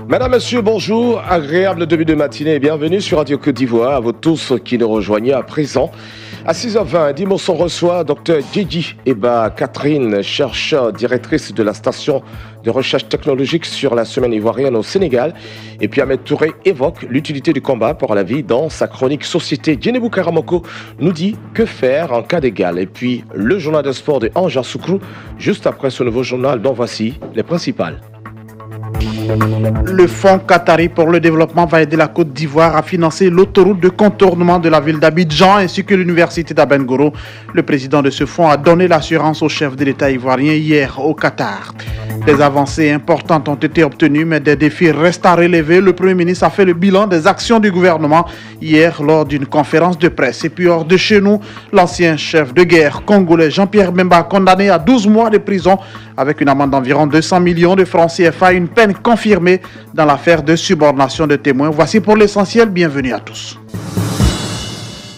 Mesdames, Messieurs, bonjour, agréable début de matinée et bienvenue sur Radio Côte d'Ivoire. À vous tous qui nous rejoignez à présent. À 6h20, Dimos, on reçoit Dr Djidji Eba Catherine, chercheure directrice de la station de recherche technologique sur la semaine ivoirienne au Sénégal. Et puis Ahmed Touré évoque l'utilité du combat pour la vie dans sa chronique Société. Djenebou Karamoko nous dit que faire en cas d'égal. Et puis le journal de sport de Anja Soukrou, juste après ce nouveau journal dont voici les principales. Le Fonds Qatari pour le développement va aider la Côte d'Ivoire à financer l'autoroute de contournement de la ville d'Abidjan ainsi que l'université d'Abengoro. Le président de ce fonds a donné l'assurance au chef de l'État ivoirien hier au Qatar. Des avancées importantes ont été obtenues, mais des défis restent à relever. Le Premier ministre a fait le bilan des actions du gouvernement hier lors d'une conférence de presse. Et puis hors de chez nous, l'ancien chef de guerre congolais Jean-Pierre Bemba, condamné à 12 mois de prison avec une amende d'environ 200 millions de francs CFA, une peine confirmée dans l'affaire de subornation de témoins. Voici pour l'essentiel, bienvenue à tous.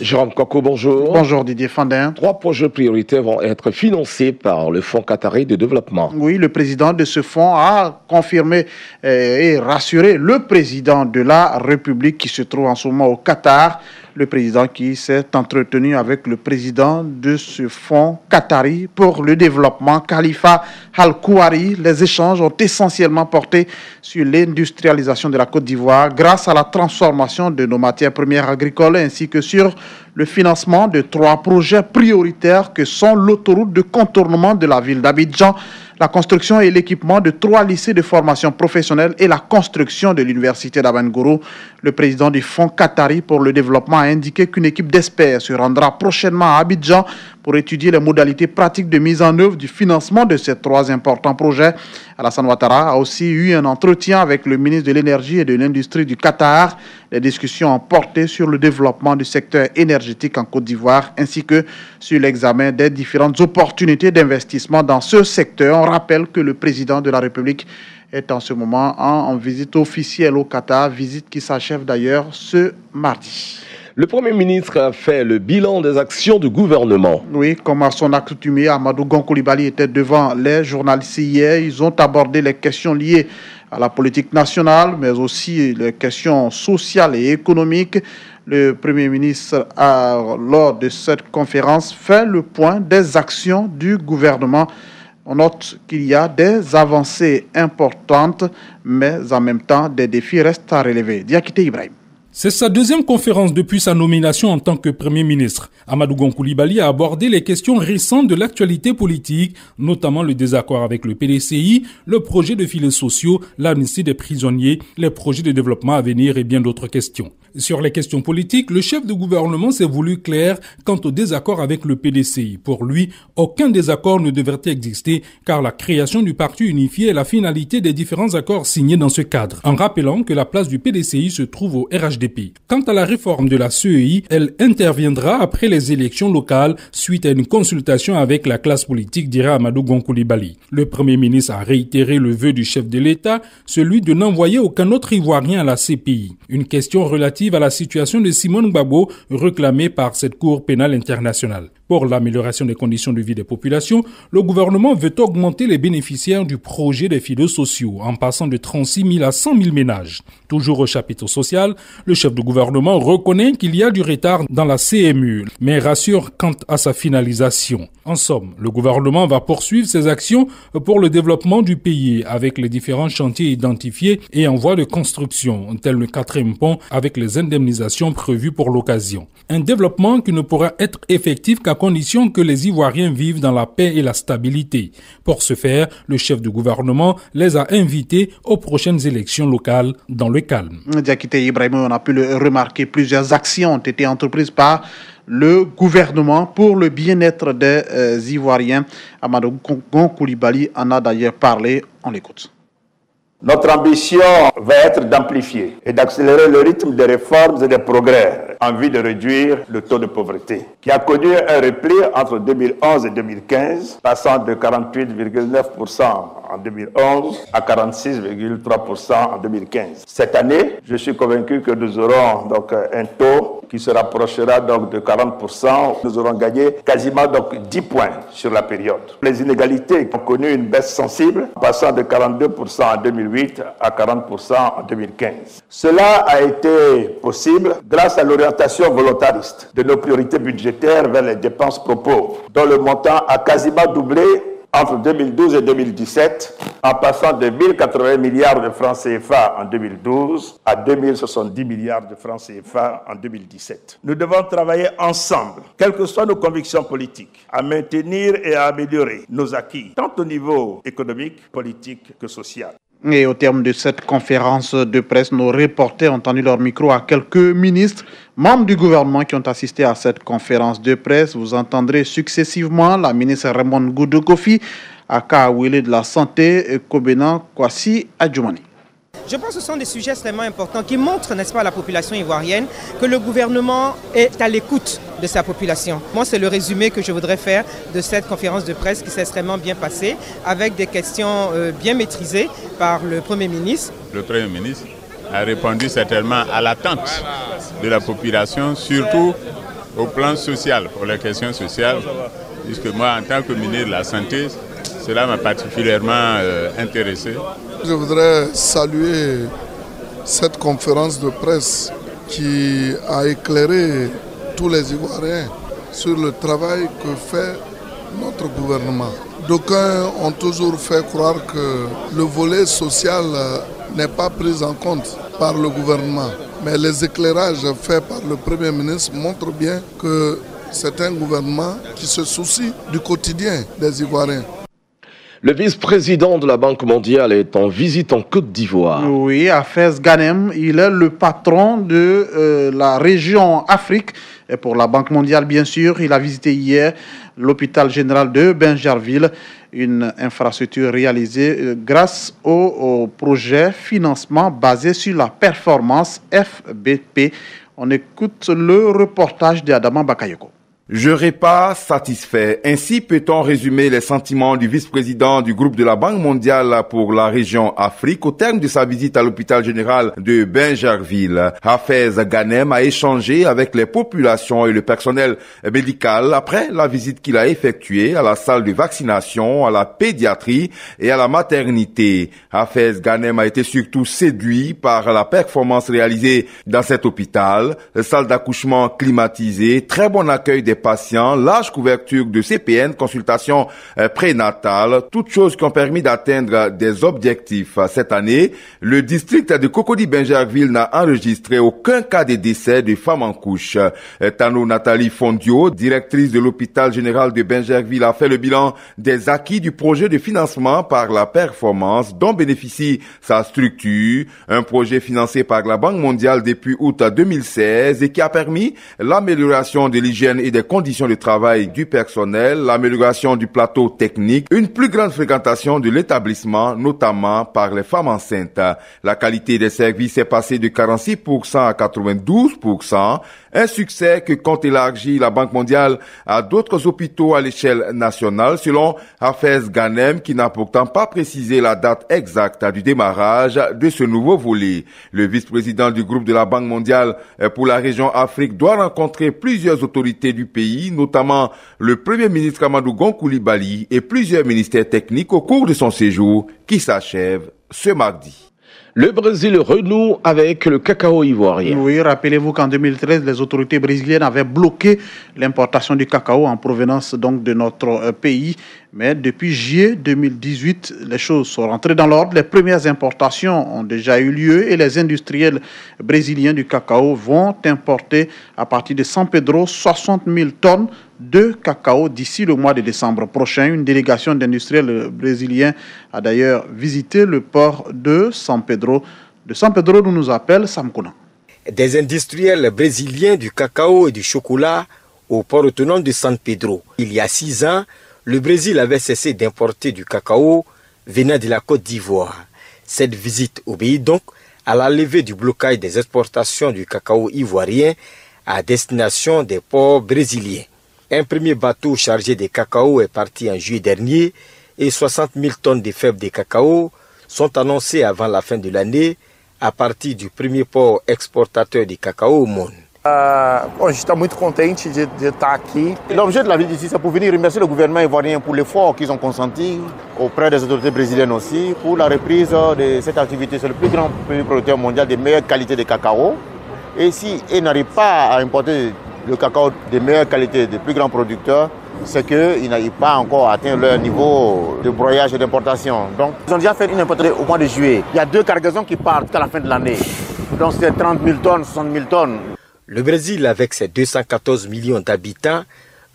Jérôme Koko, bonjour. Bonjour Didier Fandin. 3 projets prioritaires vont être financés par le Fonds Qatari de développement. Oui, le président de ce fonds a confirmé et rassuré le président de la République qui se trouve en ce moment au Qatar. Le président qui s'est entretenu avec le président de ce fonds Qatari pour le développement, Khalifa Al-Kouari. Les échanges ont essentiellement porté sur l'industrialisation de la Côte d'Ivoire grâce à la transformation de nos matières premières agricoles ainsi que sur le financement de 3 projets prioritaires que sont l'autoroute de contournement de la ville d'Abidjan, la construction et l'équipement de 3 lycées de formation professionnelle et la construction de l'université d'Abengoro. Le président du Fonds Qatari pour le développement a indiqué qu'une équipe d'experts se rendra prochainement à Abidjan pour étudier les modalités pratiques de mise en œuvre du financement de ces 3 importants projets. Alassane Ouattara a aussi eu un entretien avec le ministre de l'Énergie et de l'Industrie du Qatar. Les discussions ont porté sur le développement du secteur énergétique en Côte d'Ivoire ainsi que sur l'examen des différentes opportunités d'investissement dans ce secteur. On rappelle que le président de la République est en ce moment en visite officielle au Qatar, visite qui s'achève d'ailleurs ce mardi. Le Premier ministre a fait le bilan des actions du gouvernement. Oui, comme à son accoutumé, Amadou Gon Coulibaly était devant les journalistes hier. Ils ont abordé les questions liées à la politique nationale, mais aussi les questions sociales et économiques. Le Premier ministre a, lors de cette conférence, fait le point des actions du gouvernement. On note qu'il y a des avancées importantes, mais en même temps, des défis restent à relever. Diakité Ibrahim. C'est sa deuxième conférence depuis sa nomination en tant que Premier ministre. Amadou Gon Coulibaly a abordé les questions récentes de l'actualité politique, notamment le désaccord avec le PDCI, le projet de filets sociaux, l'amnistie des prisonniers, les projets de développement à venir et bien d'autres questions. Sur les questions politiques, le chef de gouvernement s'est voulu clair quant au désaccord avec le PDCI. Pour lui, aucun désaccord ne devrait exister car la création du parti unifié est la finalité des différents accords signés dans ce cadre, en rappelant que la place du PDCI se trouve au RHDP. Quant à la réforme de la CEI, elle interviendra après les élections locales suite à une consultation avec la classe politique, dira Amadou Gon Coulibaly. Le Premier ministre a réitéré le vœu du chef de l'État, celui de n'envoyer aucun autre Ivoirien à la CPI. Une question relative à la situation de Simone Gbagbo réclamée par cette Cour pénale internationale. Pour l'amélioration des conditions de vie des populations, le gouvernement veut augmenter les bénéficiaires du projet des filets sociaux en passant de 36 000 à 100 000 ménages. Toujours au chapitre social, le chef de gouvernement reconnaît qu'il y a du retard dans la CMU, mais rassure quant à sa finalisation. En somme, le gouvernement va poursuivre ses actions pour le développement du pays avec les différents chantiers identifiés et en voie de construction, tel le 4e pont avec les indemnisations prévues pour l'occasion. Un développement qui ne pourra être effectif qu'à condition que les Ivoiriens vivent dans la paix et la stabilité. Pour ce faire, le chef du gouvernement les a invités aux prochaines élections locales dans le calme. Diakité Ibrahim, on a pu le remarquer, plusieurs actions ont été entreprises par le gouvernement pour le bien-être des Ivoiriens. Amadou Gon Coulibaly en a d'ailleurs parlé, on l'écoute. Notre ambition va être d'amplifier et d'accélérer le rythme des réformes et des progrès en vue de réduire le taux de pauvreté, qui a connu un repli entre 2011 et 2015, passant de 48,9% en 2011 à 46,3% en 2015. Cette année, je suis convaincu que nous aurons donc un taux qui se rapprochera donc de 40%. Nous aurons gagné quasiment donc 10 points sur la période. Les inégalités ont connu une baisse sensible, passant de 42% en 2008 à 40% en 2015. Cela a été possible grâce à l'orientation volontariste de nos priorités budgétaires vers les dépenses pro pauvres, dont le montant a quasiment doublé entre 2012 et 2017, en passant de 1080 milliards de francs CFA en 2012 à 2070 milliards de francs CFA en 2017. Nous devons travailler ensemble, quelles que soient nos convictions politiques, à maintenir et à améliorer nos acquis, tant au niveau économique, politique que social. Et au terme de cette conférence de presse, nos reporters ont tendu leur micro à quelques ministres, membres du gouvernement qui ont assisté à cette conférence de presse. Vous entendrez successivement la ministre Raymond Goudou Kofi, Aka Wele de la Santé et Kobena Kwasi Adjoumani. Je pense que ce sont des sujets extrêmement importants qui montrent, n'est-ce pas, à la population ivoirienne que le gouvernement est à l'écoute de sa population. Moi, c'est le résumé que je voudrais faire de cette conférence de presse qui s'est extrêmement bien passée, avec des questions bien maîtrisées par le Premier ministre. Le Premier ministre a répondu certainement à l'attente de la population, surtout au plan social, pour les questions sociales, puisque moi, en tant que ministre de la Santé, cela m'a particulièrement intéressé. Je voudrais saluer cette conférence de presse qui a éclairé tous les Ivoiriens sur le travail que fait notre gouvernement. D'aucuns ont toujours fait croire que le volet social n'est pas pris en compte par le gouvernement. Mais les éclairages faits par le Premier ministre montrent bien que c'est un gouvernement qui se soucie du quotidien des Ivoiriens. Le vice-président de la Banque mondiale est en visite en Côte d'Ivoire. Oui, Hafez Ganem, il est le patron de la région Afrique. Et pour la Banque mondiale, bien sûr, il a visité hier l'hôpital général de Bingerville, une infrastructure réalisée grâce au projet financement basé sur la performance FBP. On écoute le reportage d'Adama Bakayoko. Je serai pas satisfait. Ainsi peut-on résumer les sentiments du vice-président du groupe de la Banque mondiale pour la région Afrique au terme de sa visite à l'hôpital général de Bingerville. Hafez Ganem a échangé avec les populations et le personnel médical après la visite qu'il a effectuée à la salle de vaccination, à la pédiatrie et à la maternité. Hafez Ganem a été surtout séduit par la performance réalisée dans cet hôpital, salle d'accouchement climatisée, très bon accueil des patients, large couverture de CPN, consultation prénatale, toutes choses qui ont permis d'atteindre des objectifs. Cette année, le district de Cocody-Bingerville n'a enregistré aucun cas de décès de femmes en couche. Tano Nathalie Fondio, directrice de l'hôpital général de Bingerville, a fait le bilan des acquis du projet de financement par la performance dont bénéficie sa structure, un projet financé par la Banque mondiale depuis août 2016 et qui a permis l'amélioration de l'hygiène et des conditions de travail du personnel, l'amélioration du plateau technique, une plus grande fréquentation de l'établissement, notamment par les femmes enceintes. La qualité des services est passée de 46% à 92%, un succès que compte élargir la Banque mondiale à d'autres hôpitaux à l'échelle nationale, selon Hafez Ganem, qui n'a pourtant pas précisé la date exacte du démarrage de ce nouveau volet. Le vice-président du groupe de la Banque mondiale pour la région Afrique doit rencontrer plusieurs autorités du pays, notamment le Premier ministre Amadou Gon Coulibaly et plusieurs ministères techniques au cours de son séjour qui s'achève ce mardi. Le Brésil renoue avec le cacao ivoirien. Oui, rappelez-vous qu'en 2013, les autorités brésiliennes avaient bloqué l'importation du cacao en provenance donc de notre pays. Mais depuis juillet 2018, les choses sont rentrées dans l'ordre. Les premières importations ont déjà eu lieu et les industriels brésiliens du cacao vont importer à partir de San Pedro 60 000 tonnes de cacao d'ici le mois de décembre prochain. Une délégation d'industriels brésiliens a d'ailleurs visité le port de San Pedro. De San Pedro, d'où nous appelle Sam Kounan. Des industriels brésiliens du cacao et du chocolat au port autonome de San Pedro. Il y a 6 ans, le Brésil avait cessé d'importer du cacao venant de la Côte d'Ivoire. Cette visite obéit donc à la levée du blocage des exportations du cacao ivoirien à destination des ports brésiliens. Un premier bateau chargé de cacao est parti en juillet dernier et 60 000 tonnes de fèves de cacao sont annoncées avant la fin de l'année à partir du premier port exportateur de cacao au monde. Je suis très content d'être aqui. L'objet de la visite ici, c'est pour venir remercier le gouvernement ivoirien pour l'effort qu'ils ont consenti auprès des autorités brésiliennes aussi pour la reprise de cette activité. C'est le plus grand pays producteur mondial de meilleure qualité de cacao. Et si ils n'arrivent pas à importer le cacao de meilleure qualité des plus grands producteurs, c'est qu'ils n'arrivent pas encore à atteindre leur niveau de broyage et d'importation. Donc, ils ont déjà fait une importation au mois de juillet. Il y a 2 cargaisons qui partent jusqu'à la fin de l'année. Donc, c'est 30 000 tonnes, 60 000 tonnes. Le Brésil, avec ses 214 millions d'habitants,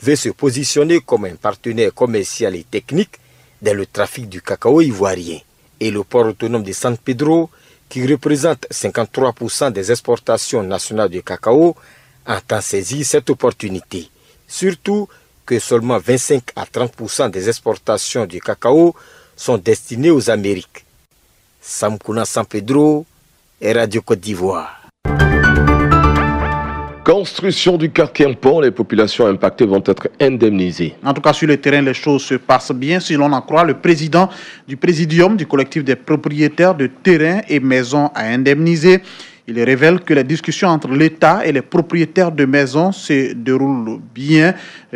veut se positionner comme un partenaire commercial et technique dans le trafic du cacao ivoirien. Et le port autonome de San Pedro, qui représente 53% des exportations nationales de cacao, entend saisir cette opportunité. Surtout que seulement 25 à 30% des exportations du cacao sont destinées aux Amériques. Samkouna San Pedro et Radio Côte d'Ivoire. Construction du quartier pont, les populations impactées vont être indemnisées. En tout cas, sur le terrain, les choses se passent bien. Si l'on en croit le président du présidium du collectif des propriétaires de terrains et maisons à indemniser, il révèle que les discussions entre l'État et les propriétaires de maisons se déroulent bien,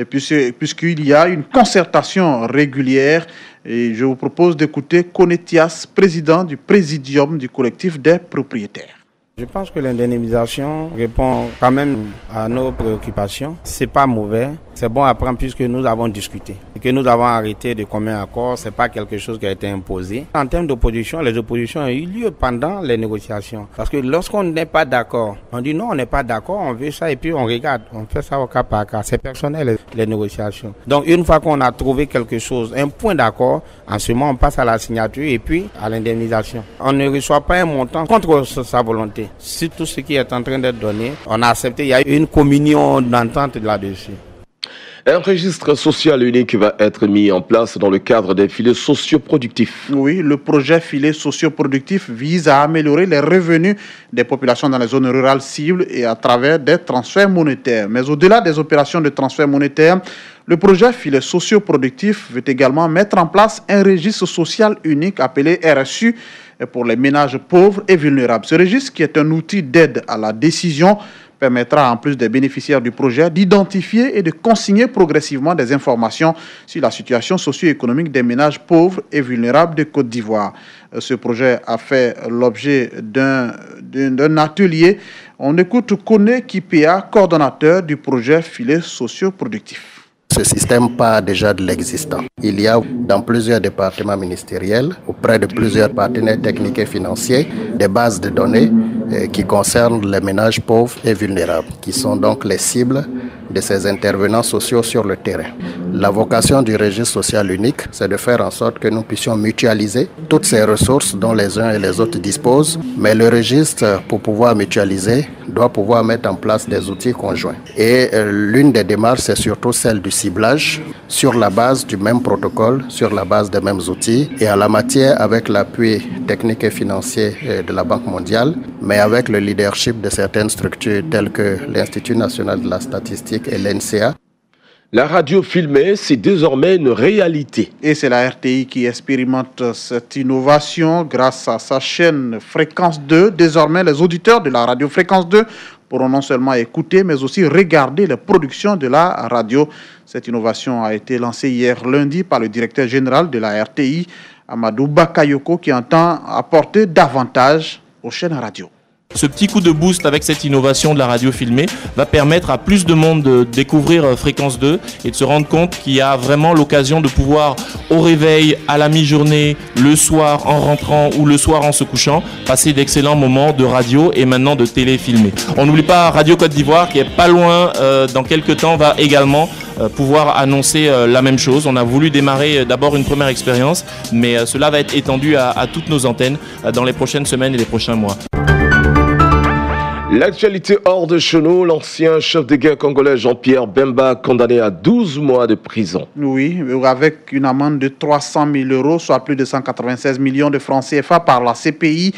puisqu'il y a une concertation régulière. Et je vous propose d'écouter Konetias, président du présidium du collectif des propriétaires. Je pense que l'indemnisation répond quand même à nos préoccupations. C'est pas mauvais, c'est bon à prendre puisque nous avons discuté et que nous avons arrêté de commun accord. C'est pas quelque chose qui a été imposé. En termes d'opposition, les oppositions ont eu lieu pendant les négociations. Parce que lorsqu'on n'est pas d'accord, on dit non, on n'est pas d'accord, on veut ça et puis on regarde, on fait ça au cas par cas. C'est personnel les négociations. Donc une fois qu'on a trouvé quelque chose, un point d'accord, en ce moment on passe à la signature et puis à l'indemnisation. On ne reçoit pas un montant contre sa volonté. Si tout ce qui est en train d'être donné, on a accepté, il y a une communion d'entente là-dessus. Un registre social unique va être mis en place dans le cadre des filets socioproductifs. Oui, le projet filet socioproductif vise à améliorer les revenus des populations dans les zones rurales cibles et à travers des transferts monétaires. Mais au-delà des opérations de transfert monétaire, le projet filet socioproductif veut également mettre en place un registre social unique appelé RSU pour les ménages pauvres et vulnérables. Ce registre, qui est un outil d'aide à la décision, permettra, en plus des bénéficiaires du projet, d'identifier et de consigner progressivement des informations sur la situation socio-économique des ménages pauvres et vulnérables de Côte d'Ivoire. Ce projet a fait l'objet d'un atelier. On écoute Kone Kipea, coordonnateur du projet filet socio-productif. Ce système part déjà de l'existant. Il y a dans plusieurs départements ministériels, auprès de plusieurs partenaires techniques et financiers, des bases de données qui concernent les ménages pauvres et vulnérables, qui sont donc les cibles de ces intervenants sociaux sur le terrain. La vocation du registre social unique, c'est de faire en sorte que nous puissions mutualiser toutes ces ressources dont les uns et les autres disposent, mais le registre, pour pouvoir mutualiser, doit pouvoir mettre en place des outils conjoints. Et l'une des démarches, c'est surtout celle du ciblage sur la base du même protocole, sur la base des mêmes outils et à la matière avec l'appui technique et financier de la Banque mondiale, mais avec le leadership de certaines structures telles que l'Institut national de la statistique et l'NCA. La radio filmée, c'est désormais une réalité. Et c'est la RTI qui expérimente cette innovation grâce à sa chaîne Fréquence 2. Désormais, les auditeurs de la radio Fréquence 2 pourront non seulement écouter, mais aussi regarder les productions de la radio. Cette innovation a été lancée hier lundi par le directeur général de la RTI, Amadou Bakayoko, qui entend apporter davantage aux chaînes radio. Ce petit coup de boost avec cette innovation de la radio filmée va permettre à plus de monde de découvrir Fréquence 2 et de se rendre compte qu'il y a vraiment l'occasion de pouvoir, au réveil, à la mi-journée, le soir en rentrant ou le soir en se couchant, passer d'excellents moments de radio et maintenant de télé filmée. On n'oublie pas Radio Côte d'Ivoire qui est pas loin, dans quelques temps, va également pouvoir annoncer la même chose. On a voulu démarrer d'abord une première expérience, mais cela va être étendu à toutes nos antennes dans les prochaines semaines et les prochains mois. L'actualité hors de chez nous, l'ancien chef de guerre congolais Jean-Pierre Bemba condamné à 12 mois de prison. Oui, avec une amende de 300 000 euros, soit plus de 196 millions de francs CFA par la CPI,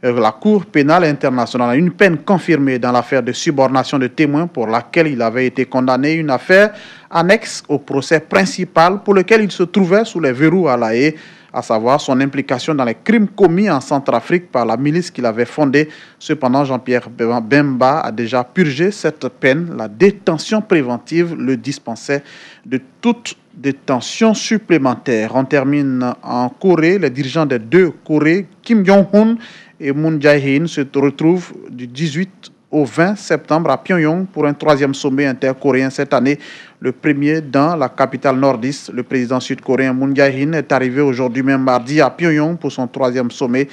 la Cour pénale internationale. Une peine confirmée dans l'affaire de subornation de témoins pour laquelle il avait été condamné, une affaire annexe au procès principal pour lequel il se trouvait sous les verrous à La Haye, à savoir son implication dans les crimes commis en Centrafrique par la milice qu'il avait fondée. Cependant, Jean-Pierre Bemba a déjà purgé cette peine. La détention préventive le dispensait de toute détention supplémentaire. On termine en Corée. Les dirigeants des deux Corées, Kim Jong-un et Moon Jae-in, se retrouvent du 18 au 20 septembre à Pyongyang pour un troisième sommet intercoréen cette année, le premier dans la capitale nordiste. Le président sud-coréen Moon Jae-in est arrivé aujourd'hui même mardi à Pyongyang pour son troisième sommet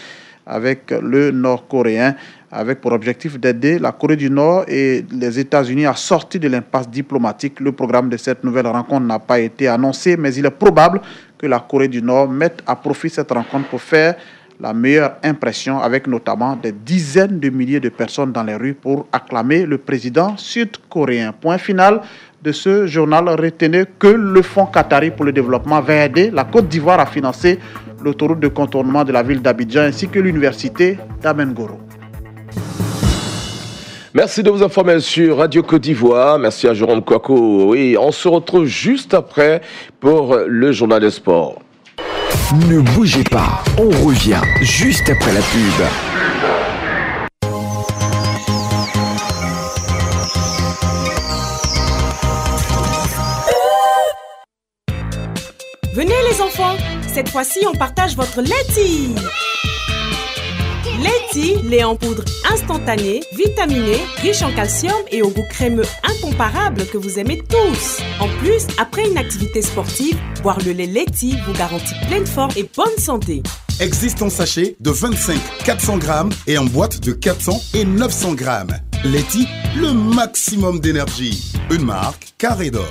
avec le nord-coréen, avec pour objectif d'aider la Corée du Nord et les États-Unis à sortir de l'impasse diplomatique. Le programme de cette nouvelle rencontre n'a pas été annoncé, mais il est probable que la Corée du Nord mette à profit cette rencontre pour faire la meilleure impression, avec notamment des dizaines de milliers de personnes dans les rues pour acclamer le président sud-coréen. Point final de ce journal. Retenez que le Fonds Qatari pour le développement va aider la Côte d'Ivoire à financer l'autoroute de contournement de la ville d'Abidjan ainsi que l'université d'Amengoro. Merci de vous informer sur Radio Côte d'Ivoire. Merci à Jérôme Kouakou. Oui, on se retrouve juste après pour le journal des sports. Ne bougez pas, on revient juste après la pub. Venez les enfants, cette fois-ci on partage votre laiti. Laiti, lait en poudre instantané, vitaminé, riche en calcium et au goût crémeux incomparable que vous aimez tous. En plus, après une activité sportive, boire le lait Laiti vous garantit pleine forme et bonne santé. Existe en sachet de 25, 400 grammes et en boîte de 400 et 900 grammes. Laiti, le maximum d'énergie. Une marque Carré d'Or.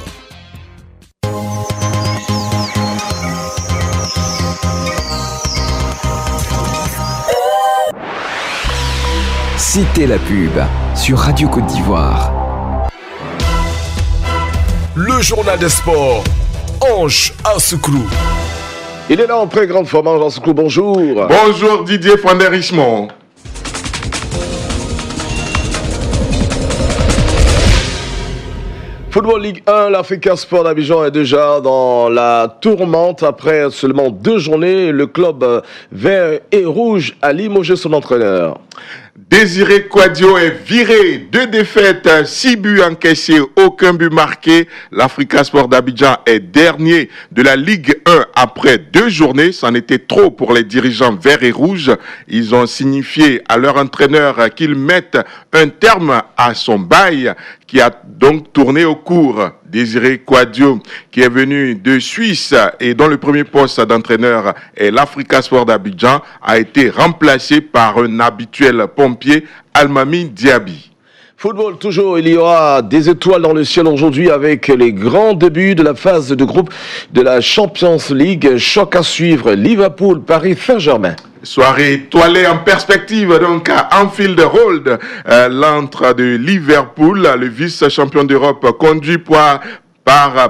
C'était la pub sur Radio Côte d'Ivoire. Le journal des sports, Ange Assoukro. Il est là en très grande forme, Ange Assoukro, bonjour. Bonjour Didier Fandé-Richemont. Football Ligue 1, l'Africa Sport d'Abidjan est déjà dans la tourmente après seulement 2 journées. Le club vert et rouge a limogé son entraîneur. Désiré Kouadio est viré. 2 défaites, 6 buts encaissés, aucun but marqué. L'Africa Sport d'Abidjan est dernier de la Ligue 1 après 2 journées. C'en était trop pour les dirigeants verts et rouges. Ils ont signifié à leur entraîneur qu'ils mettent un terme à son bail qui a donc tourné au cours. Désiré Kouadio, qui est venu de Suisse et dont le premier poste d'entraîneur est l'Africa Sport d'Abidjan, a été remplacé par un habituel pompier, Almami Diaby. Football toujours, il y aura des étoiles dans le ciel aujourd'hui avec les grands débuts de la phase de groupe de la Champions League. Choc à suivre, Liverpool, Paris Saint-Germain. Soirée étoilée en perspective donc à Anfield Road, l'antre de Liverpool, le vice-champion d'Europe conduit par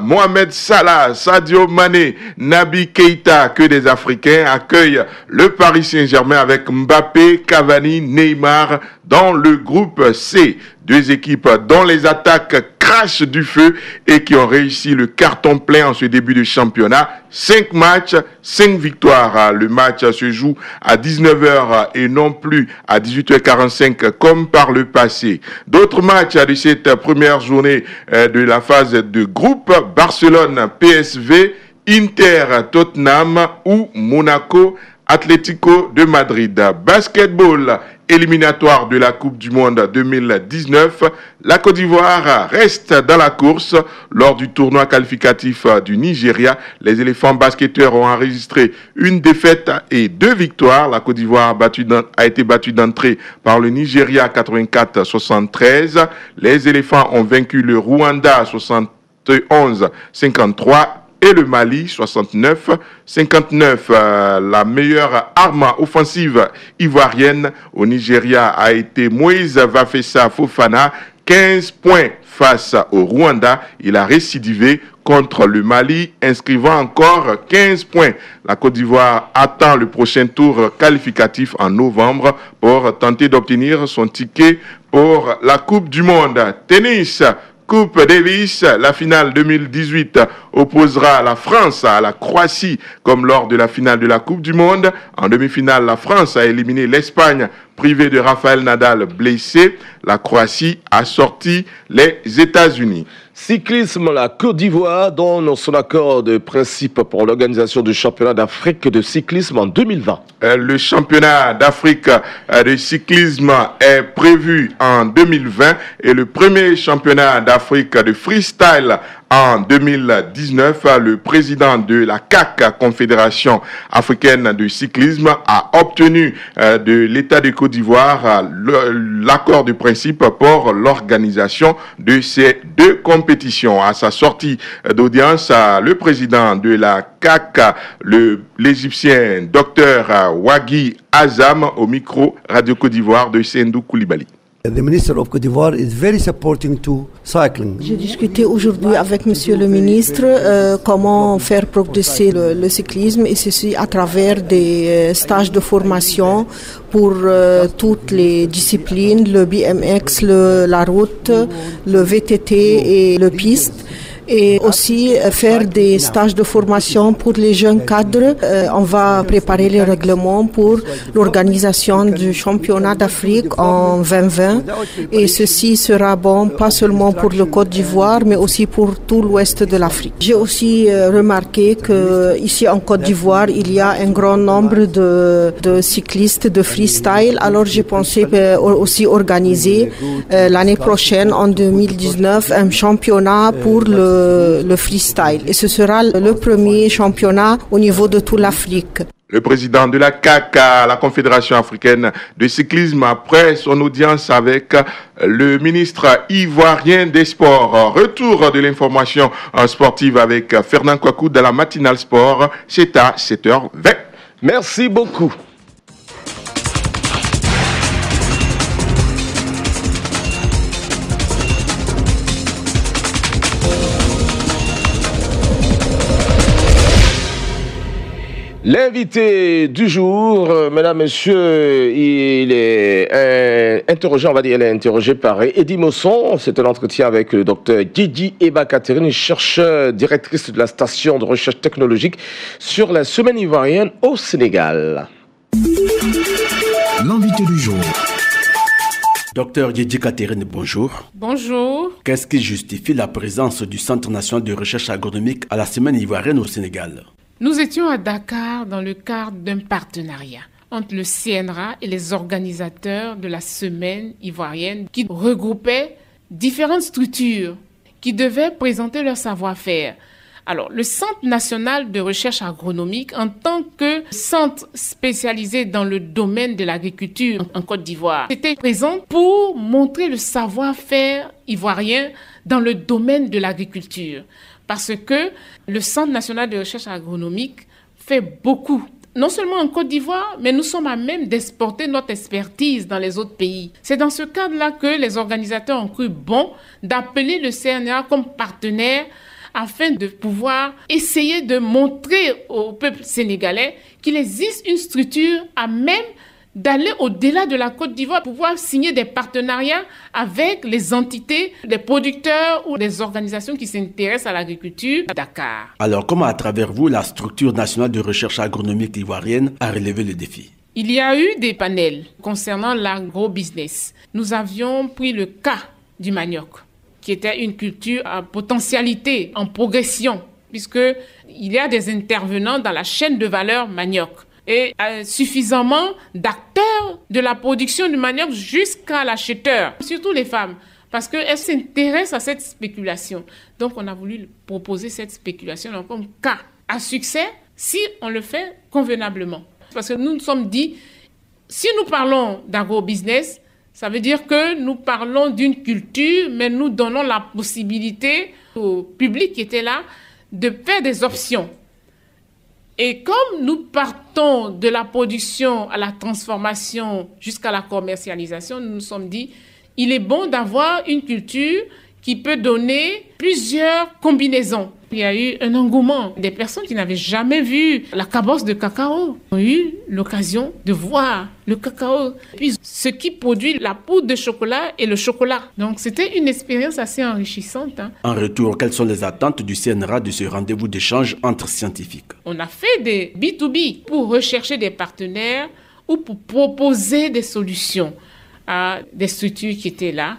Mohamed Salah, Sadio Mané, Naby Keita, que des Africains accueillent le Paris Saint-Germain avec Mbappé, Cavani, Neymar dans le groupe C. 2 équipes dont les attaques crachent du feu et qui ont réussi le carton plein en ce début de championnat. 5 matchs, 5 victoires. Le match se joue à 19h et non plus à 18h45 comme par le passé. D'autres matchs de cette première journée de la phase de groupe: Barcelone, PSV, Inter, Tottenham ou Monaco, Atlético de Madrid. Basketball, éliminatoire de la Coupe du Monde 2019, la Côte d'Ivoire reste dans la course. Lors du tournoi qualificatif du Nigeria, les éléphants basketteurs ont enregistré une défaite et 2 victoires. La Côte d'Ivoire a été battue d'entrée par le Nigeria 84-73. Les éléphants ont vaincu le Rwanda 71-53. et le Mali 69-59. La meilleure arme offensive ivoirienne au Nigeria a été Moïse Vafessa Fofana, 15 points face au Rwanda. Il a récidivé contre le Mali, inscrivant encore 15 points. La Côte d'Ivoire attend le prochain tour qualificatif en novembre pour tenter d'obtenir son ticket pour la Coupe du Monde. Tennis, Coupe Davis, la finale 2018 opposera la France à la Croatie comme lors de la finale de la Coupe du Monde. En demi-finale, la France a éliminé l'Espagne, privée de Rafael Nadal blessé. La Croatie a sorti les États-Unis. Cyclisme, la Côte d'Ivoire donne son accord de principe pour l'organisation du championnat d'Afrique de cyclisme en 2020. Le championnat d'Afrique de cyclisme est prévu en 2020 et le premier championnat d'Afrique de freestyle en 2019. Le président de la CAC, Confédération africaine de cyclisme, a obtenu de l'État de Côte d'Ivoire l'accord de principe pour l'organisation de ces deux compétitions. À sa sortie d'audience, le président de la CAC, l'Égyptien Dr Wagui Azam, au micro Radio Côte d'Ivoire de Sendou Koulibaly. The Minister of Côte d'Ivoire is very supporting to cycling. J'ai discuté aujourd'hui avec Monsieur le ministre comment faire progresser le cyclisme, et ceci à travers des stages de formation pour toutes les disciplines, le BMX, la route, le VTT et le piste. Et aussi faire des stages de formation pour les jeunes cadres. On va préparer les règlements pour l'organisation du championnat d'Afrique en 2020. Et ceci sera bon pas seulement pour le Côte d'Ivoire, mais aussi pour tout l'ouest de l'Afrique. J'ai aussi remarqué qu'ici en Côte d'Ivoire, il y a un grand nombre de cyclistes de freestyle. Alors j'ai pensé aussi organiser l'année prochaine, en 2019, un championnat pour le freestyle. Et ce sera le premier championnat au niveau de toute l'Afrique. Le président de la CAC, la Confédération africaine de cyclisme, après son audience avec le ministre ivoirien des Sports. Retour de l'information sportive avec Fernand Kouakou de la matinale sport. C'est à 7h20. Merci beaucoup. L'invité du jour, mesdames, messieurs, il est interrogé, on va dire, il est interrogé par Eddy Mosson. C'est un entretien avec le docteur Djidji Eba Catherine, chercheure, directrice de la station de recherche technologique sur la semaine ivoirienne au Sénégal. L'invité du jour. Docteur Djidji Catherine, bonjour. Bonjour. Qu'est-ce qui justifie la présence du Centre national de recherche agronomique à la semaine ivoirienne au Sénégal? Nous étions à Dakar dans le cadre d'un partenariat entre le CNRA et les organisateurs de la semaine ivoirienne qui regroupaient différentes structures qui devaient présenter leur savoir-faire. Alors, le Centre national de recherche agronomique, en tant que centre spécialisé dans le domaine de l'agriculture en Côte d'Ivoire, était présent pour montrer le savoir-faire ivoirien dans le domaine de l'agriculture. Parce que le Centre national de recherche agronomique fait beaucoup, non seulement en Côte d'Ivoire, mais nous sommes à même d'exporter notre expertise dans les autres pays. C'est dans ce cadre-là que les organisateurs ont cru bon d'appeler le CNRA comme partenaire afin de pouvoir essayer de montrer au peuple sénégalais qu'il existe une structure à même d'aller au-delà de la Côte d'Ivoire, pouvoir signer des partenariats avec les entités, des producteurs ou des organisations qui s'intéressent à l'agriculture à Dakar. Alors, comment à travers vous, la structure nationale de recherche agronomique ivoirienne a relevé le défi? Il y a eu des panels concernant l'agro-business. Nous avions pris le cas du manioc, qui était une culture à potentialité, en progression, puisqu'il y a des intervenants dans la chaîne de valeur manioc. Et suffisamment d'acteurs de la production du manioc jusqu'à l'acheteur, surtout les femmes, parce qu'elles s'intéressent à cette spéculation. Donc on a voulu proposer cette spéculation comme cas à succès si on le fait convenablement. Parce que nous nous sommes dit, si nous parlons d'agro-business, ça veut dire que nous parlons d'une culture, mais nous donnons la possibilité au public qui était là de faire des options. Et comme nous partons de la production à la transformation jusqu'à la commercialisation, nous nous sommes dit, il est bon d'avoir une culture qui peut donner plusieurs combinaisons. Il y a eu un engouement des personnes qui n'avaient jamais vu la cabosse de cacao. Ont eu l'occasion de voir le cacao, puis ce qui produit la poudre de chocolat et le chocolat. Donc c'était une expérience assez enrichissante. En retour, quelles sont les attentes du CNRA de ce rendez-vous d'échange entre scientifiques? On a fait des B2B pour rechercher des partenaires ou pour proposer des solutions à des structures qui étaient là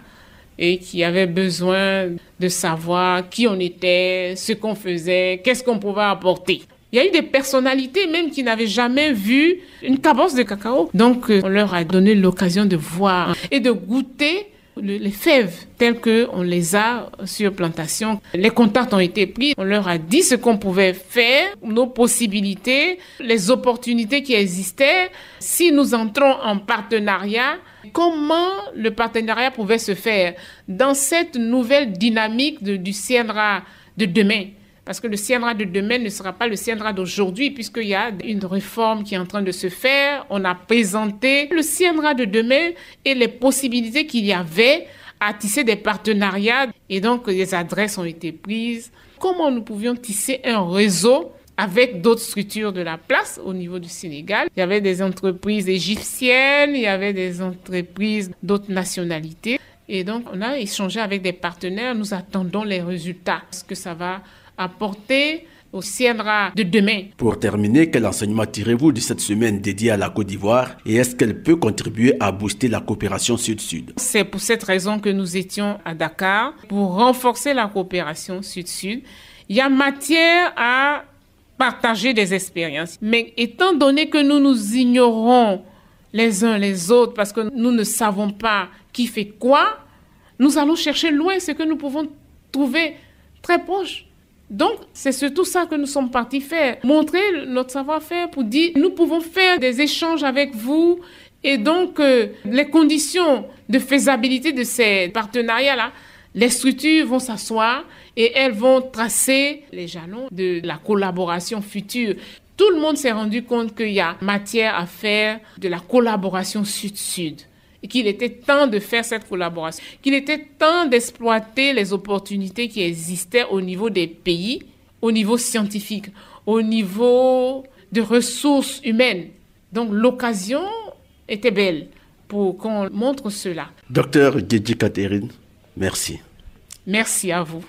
et qui avaient besoin de savoir qui on était, ce qu'on faisait, qu'est-ce qu'on pouvait apporter. Il y a eu des personnalités même qui n'avaient jamais vu une cabosse de cacao. Donc, on leur a donné l'occasion de voir et de goûter les fèves telles qu'on les a sur plantation. Les contacts ont été pris. On leur a dit ce qu'on pouvait faire, nos possibilités, les opportunités qui existaient. Si nous entrons en partenariat, comment le partenariat pouvait se faire dans cette nouvelle dynamique du CNRA de demain? Parce que le CNRA de demain ne sera pas le CNRA d'aujourd'hui, puisqu'il y a une réforme qui est en train de se faire. On a présenté le CNRA de demain et les possibilités qu'il y avait à tisser des partenariats. Et donc, les adresses ont été prises. Comment nous pouvions tisser un réseau avec d'autres structures de la place au niveau du Sénégal? Il y avait des entreprises égyptiennes, il y avait des entreprises d'autres nationalités. Et donc, on a échangé avec des partenaires. Nous attendons les résultats. Ce que ça va apporter au CNRA de demain. Pour terminer, quel enseignement tirez-vous de cette semaine dédiée à la Côte d'Ivoire et est-ce qu'elle peut contribuer à booster la coopération Sud-Sud? C'est pour cette raison que nous étions à Dakar, pour renforcer la coopération Sud-Sud. Il y a matière à partager des expériences. Mais étant donné que nous nous ignorons les uns les autres parce que nous ne savons pas qui fait quoi, nous allons chercher loin ce que nous pouvons trouver très proche. Donc, c'est surtout ça que nous sommes partis faire. Montrer notre savoir-faire pour dire, nous pouvons faire des échanges avec vous. Et donc, les conditions de faisabilité de ces partenariats-là, les structures vont s'asseoir et elles vont tracer les jalons de la collaboration future. Tout le monde s'est rendu compte qu'il y a matière à faire de la collaboration sud-sud. Et qu'il était temps de faire cette collaboration, qu'il était temps d'exploiter les opportunités qui existaient au niveau des pays, au niveau scientifique, au niveau de ressources humaines. Donc l'occasion était belle pour qu'on montre cela. Docteur Djedji Catherine, merci. Merci à vous.